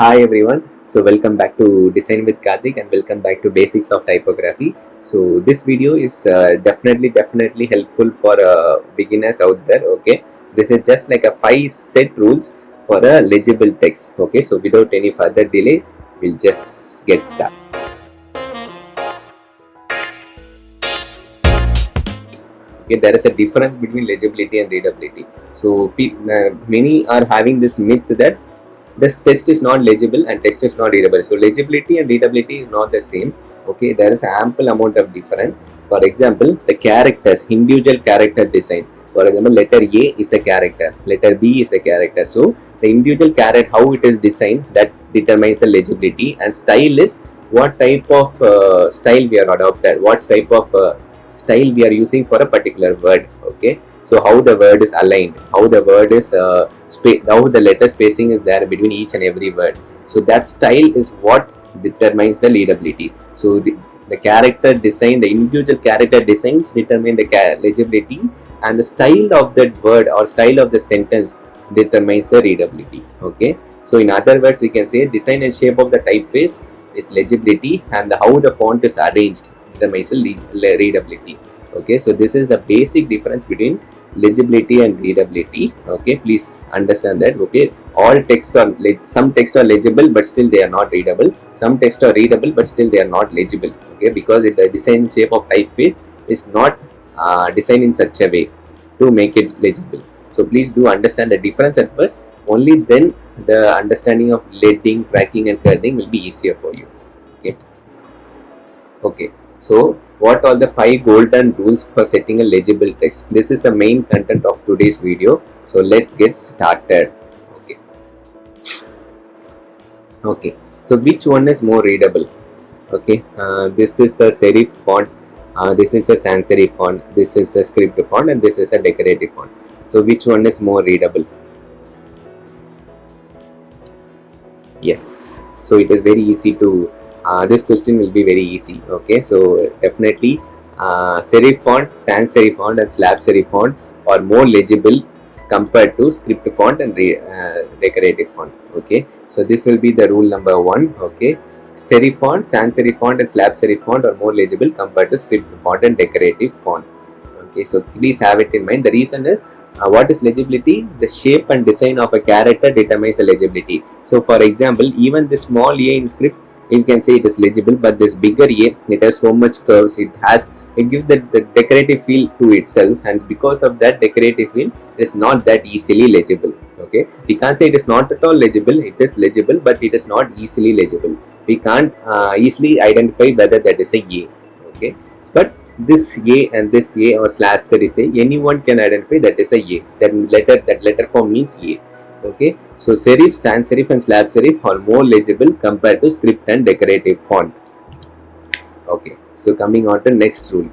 Hi everyone. So welcome back to Design with Karthik and welcome back to Basics of Typography. So this video is definitely helpful for beginners out there. Okay, this is just like a 5 set rules for a legible text. Okay, so without any further delay, we'll just get started. Okay, there is a difference between legibility and readability. So many are having this myth that this text is not legible and text is not readable. So legibility and readability is not the same. Okay, there is ample amount of difference. For example, the characters, individual character design. For example, letter A is a character, letter B is a character. So the individual character, how it is designed, that determines the legibility, and style is what type of style we are adopted, what type of style we are using for a particular word. Okay, so how the word is aligned, how the word is how the letter spacing is there between each and every word. So that style is what determines the readability. So the character design, the individual character designs determine the legibility, and the style of that word or style of the sentence determines the readability. Okay, so in other words, we can say design and shape of the typeface is legibility, and how the font is arranged determines the readability. Okay, so this is the basic difference between legibility and readability. Okay, please understand that. Okay, all text are some text are legible but still they are not readable, some text are readable but still they are not legible. Okay, because the design shape of typeface is not designed in such a way to make it legible. So please do understand the difference at first, only then the understanding of leading, tracking and curling will be easier for you. Okay. Okay, so what are the 5 golden rules for setting a legible text? This is the main content of today's video. So let's get started. Okay. Okay. So which one is more readable? Okay. This is a serif font. This is a sans serif font. This is a script font, and this is a decorative font. So which one is more readable? Yes. So it is very easy to. This question will be very easy. Okay, so definitely serif font, sans serif font and slab serif font are more legible compared to script font and decorative font. Okay, so this will be the rule number 1. Okay, serif font, sans serif font and slab serif font are more legible compared to script font and decorative font. Okay, so please have it in mind. The reason is what is legibility? The shape and design of a character determines the legibility. So for example, even the small a in script, you can say it is legible, but this bigger a, it has so much curves, it gives the decorative feel to itself, and because of that decorative feel, it is not that easily legible. Okay, we can't say it is not at all legible, it is legible, but it is not easily legible. We can't easily identify whether that is a a. Okay, but this a and this a or slash that is a, anyone can identify that is a a. That letter form means a. Okay, so serif, sans serif and slab serif are more legible compared to script and decorative font. Okay, so coming on to next rule.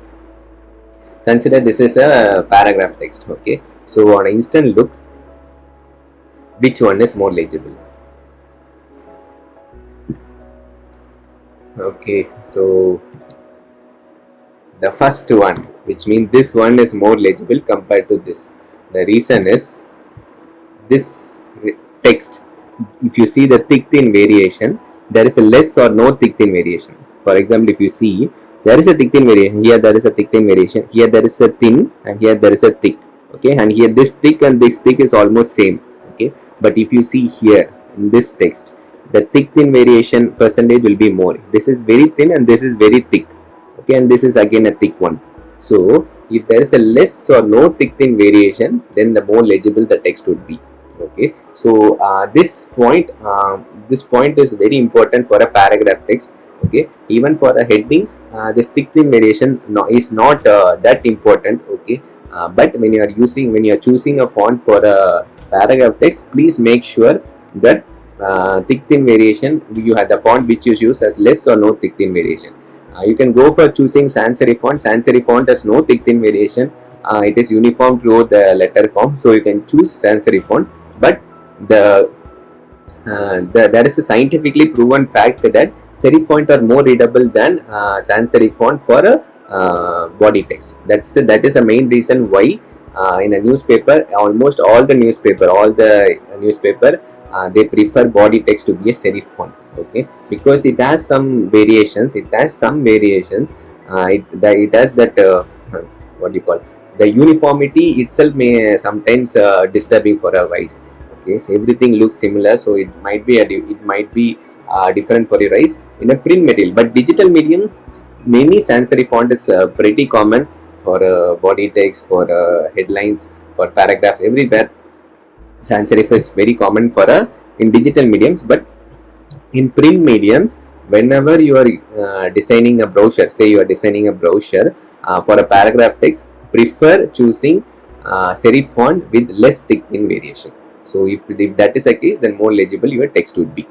Consider this is a paragraph text. Okay, so on instant look, which one is more legible? Okay, so the first one, which means this one is more legible compared to this. The reason is this text, if you see the thick thin variation, there is a less or no thick thin variation. For example, if you see, there is a thick thin variation, here there is a thick thin variation, here there is a thin, and here there is a thick. Okay, and here this thick and this thick is almost same. Okay, but if you see here in this text, the thick thin variation percentage will be more. This is very thin and this is very thick. Okay, and this is again a thick one. So if there is a less or no thick thin variation, then the more legible the text would be. Okay, so this point is very important for a paragraph text. Okay, even for the headings, this thick thin variation is not that important. Okay, but when you are choosing a font for a paragraph text, please make sure that thick thin variation, you have the font which you use as less or no thick thin variation. You can go for choosing sans serif font. Sans serif font has no thick thin variation. It is uniform throughout the letter form, so you can choose sans serif font. But there is a scientifically proven fact that serif font are more readable than sans serif font for a body text. That is the main reason why in a newspaper, almost all the newspaper, they prefer body text to be a serif font, okay, because it has some variations. It has it has that what do you call, the uniformity itself may sometimes disturbing for our eyes. Okay, so everything looks similar, so it might be different for your eyes in a print material. But digital medium, many sans serif font is pretty common for body text, for headlines, for paragraphs, everywhere. Sans serif is very common for in digital mediums. But in print mediums, whenever you are designing a brochure, say you are designing a brochure for a paragraph text, prefer choosing serif font with less thick thin variation. So if that is the case, then more legible your text would be.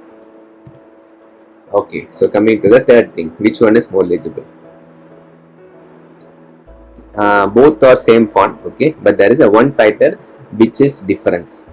Okay, so coming to the third thing, which one is more legible? Both are same font, okay, but there is a one factor which is difference.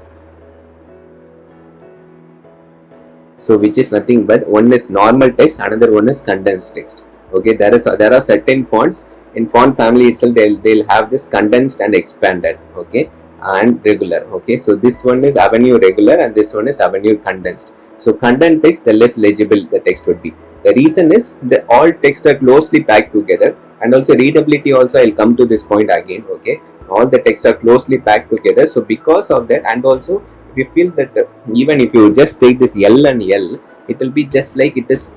So which is nothing but one is normal text, another one is condensed text. Okay, there are certain fonts in font family itself. They'll have this condensed and expanded, okay, and regular. Okay, so this one is Avenue regular and this one is Avenue condensed. So condensed text, the less legible the text would be. The reason is that all text are closely packed together, and also readability also, I'll come to this point again. Okay, all the text are closely packed together. So because of that, and also we feel that even if you just take this L and L, it will be just like it is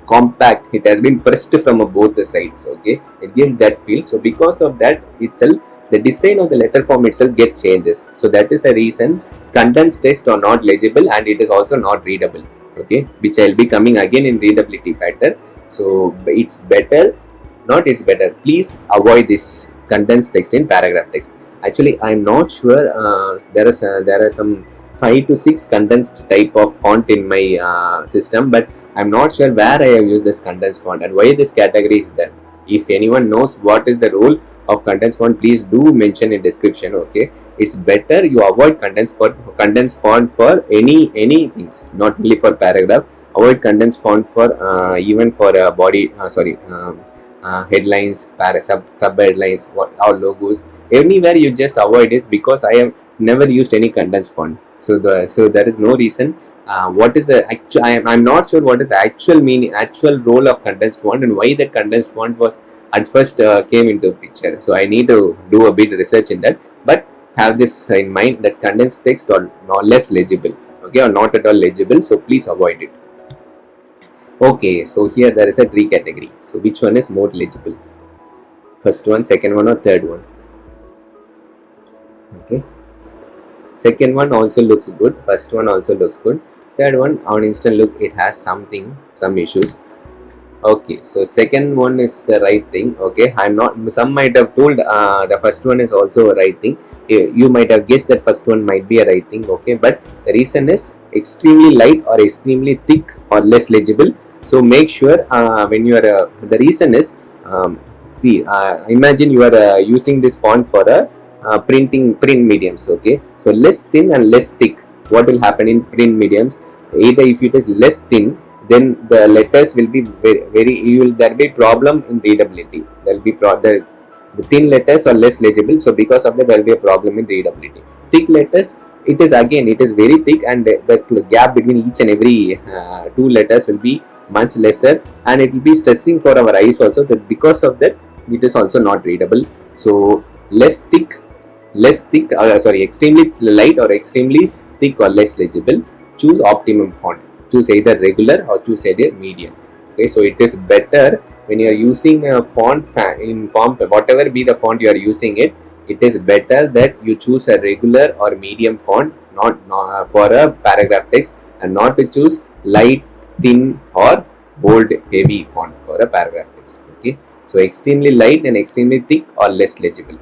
compact. It has been pressed from both the sides. Okay, it gives that feel. So because of that itself, the design of the letter form itself gets changes. So that is the reason condensed text are not legible, and it is also not readable. Okay, which I'll be coming again in readability factor. So it's better, not it's better. Please avoid this condensed text in paragraph text. Actually, I'm not sure. There are some 5 to 6 condensed type of font in my system, but I'm not sure where I have used this condensed font and why this category is there. If anyone knows what is the role of condensed font, please do mention in description. Okay, it's better you avoid condensed font for any things, not only for paragraph. Avoid condensed font for even for body headlines, sub headlines, or logos. Anywhere you just avoid it, because I have never used any condensed font. So there is no reason. What is the actual? I'm not sure what is the actual role of condensed font, and why that condensed font was at first came into picture. So I need to do a bit research in that. But have this in mind that condensed text are less legible, okay, or not at all legible. So please avoid it. Okay, so here there is a tree category. So which one is more legible? First one, second one, or third one? Okay, second one also looks good. First one also looks good. Third one, on instant look, it has some issues. Okay, so second one is the right thing. Okay, I'm not. Some might have told the first one is also a right thing. You might have guessed that first one might be a right thing. Okay, but the reason is extremely light or extremely thick or less legible. So make sure when you are. The reason is imagine you are using this font for print mediums. Okay, so less thin and less thick. What will happen in print mediums? Either if it is less thin, then the letters will be there will be problem in readability. There will be the thin letters are less legible, so because of that there will be a problem in readability. Thick letters, it is very thick, and the gap between each and every two letters will be much lesser, and it will be stressing for our eyes also. That because of that it is also not readable. So extremely light or extremely thick or less legible. Choose optimum font. Choose either regular or choose either medium. Okay, so it is better when you are using a font whatever be the font you are using it is better that you choose a regular or medium font, not for a paragraph text, and not to choose light, thin, or bold, heavy font for a paragraph text. Okay, so extremely light and extremely thick or less legible.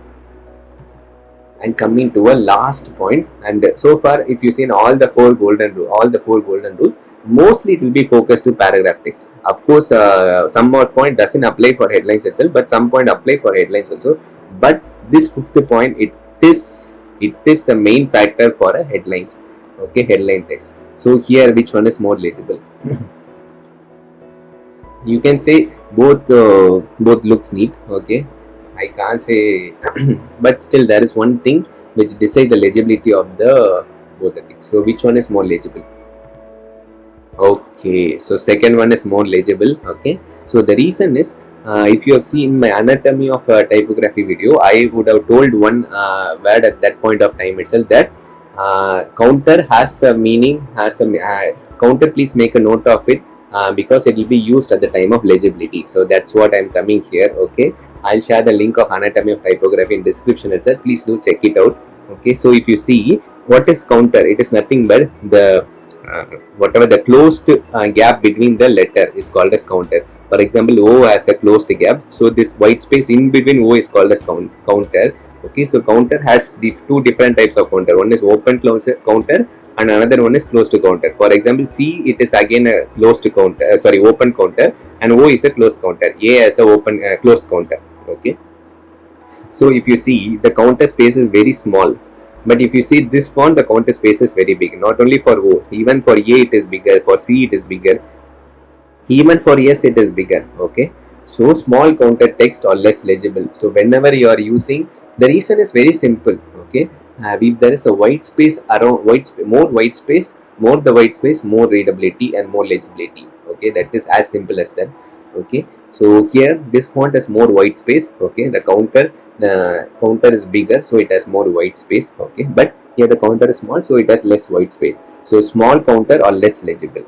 And coming to a last point, and so far if you see in all the four golden rules, mostly it will be focused to paragraph text. Of course, some more point doesn't apply for headlines itself, but some point apply for headlines also. But this fifth point, it is the main factor for a headlines. Okay, headline text. So here, which one is more legible? You can say both looks neat. Okay, I can't say but still there is one thing which decides the legibility of the both the things. So which one is more legible? Okay, so second one is more legible. Okay, so the reason is, if you have seen my anatomy of a typography video, I would have told one word at that point of time itself, that counter has a meaning, has a counter, please make a note of it, because it will be used at the time of legibility. So that's what I'm coming here. Okay, I'll share the link of anatomy of typography in description itself, please do check it out. Okay, so if you see what is counter, it is nothing but the whatever the closed gap between the letter is called as counter. For example, O has a closed gap, so this white space in between O is called as counter. Okay, so counter has the two different types of counter. One is open close counter and another one is closed counter. For example, C, it is again a closed counter, open counter, and O is a closed counter. A has a open closed counter. Okay, so if you see, the counter space is very small, but if you see this font, the counter space is very big. Not only for O, even for A it is bigger, for C it is bigger, even for S it is bigger. Okay, so small counter text or less legible. So whenever you are using, the reason is very simple. Okay, if there is a white space around, more white space, more the white space, more readability and more legibility. Okay, that is as simple as that. Okay, so here this font has more white space. Okay, the counter is bigger, so it has more white space. Okay, but here the counter is small, so it has less white space. So small counter or less legible.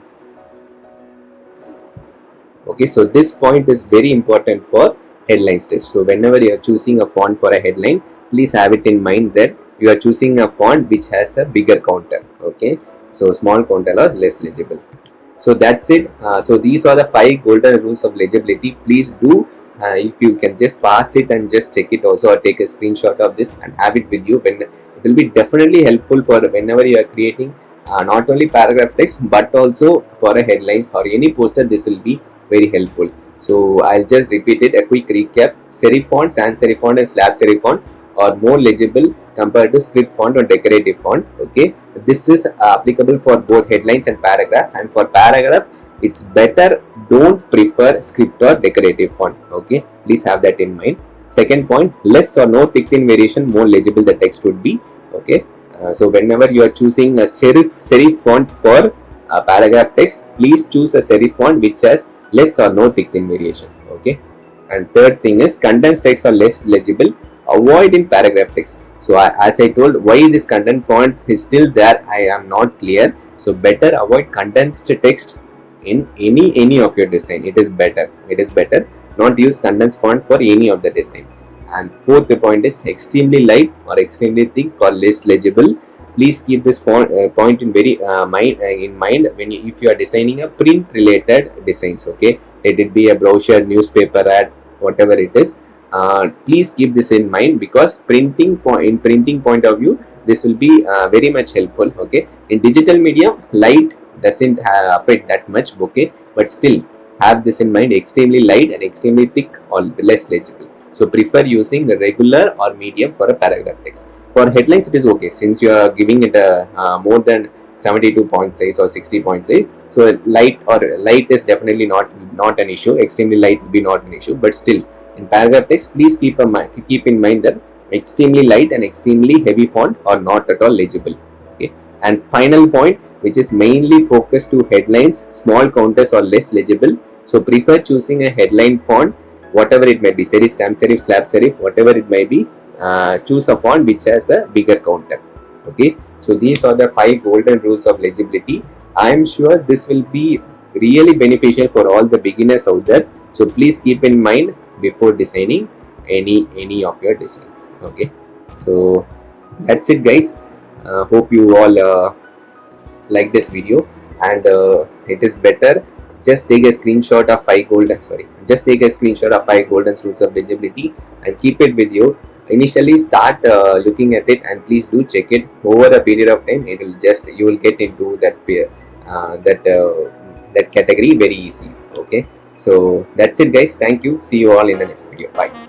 Okay, so this point is very important for headlines test. So whenever you are choosing a font for a headline, please have it in mind that you are choosing a font which has a bigger counter. Okay, so small counter or less legible. So that's it. So these are the 5 golden rules of legibility. Please do, if you can just pass it and just check it also, or take a screenshot of this and have it with you. When it will be definitely helpful for whenever you are creating not only paragraph text but also for a headlines or any poster. This will be very helpful. So I'll just repeat it, a quick recap. Serif font, sans serif font and slab serif font are more legible compared to script font or decorative font. Okay, this is applicable for both headlines and paragraph, and for paragraph it's better don't prefer script or decorative font. Okay, please have that in mind. Second point, less or no thick thin variation, more legible the text would be. Okay, so whenever you are choosing a serif font for paragraph text, please choose a serif font which has less or no thick thin variation. Okay, and third thing is condensed text are less legible, avoid in paragraph text. So as I told, why this content font is still there, I am not clear. So better avoid condensed text in any of your design. It is better not use condensed font for any of the design. And fourth point is extremely light or extremely thick or less legible. Please keep this point in very mind when if you are designing a print related designs. Okay, let it be a brochure, newspaper ad, whatever it is. Please keep this in mind, because printing point of view, this will be very much helpful. Okay, in digital medium, light doesn't affect that much. Okay, but still have this in mind, extremely light and extremely thick or less legible. So prefer using a regular or medium for a paragraph text. For headlines it is okay, since you are giving it a more than 72 point size or 60 point size. So light is definitely not an issue. Extremely light will be not an issue, but still in paragraph text, please keep in mind that extremely light and extremely heavy font are not at all legible. Okay, and final point, which is mainly focused to headlines, small counters or less legible. So prefer choosing a headline font, whatever it may be, serif, sans serif, slab serif, whatever it may be. Choose a font which has a bigger counter. Okay, so these are the 5 golden rules of legibility. I am sure this will be really beneficial for all the beginners out there. So please keep in mind before designing any of your designs. Okay, so that's it, guys. Hope you all like this video, and it is better, just take a screenshot of 5 golden rules of legibility and keep it with you. Initially start looking at it, and please do check it over a period of time. It will you will get into that category very easy. Okay, so that's it, guys. Thank you. See you all in the next video. Bye.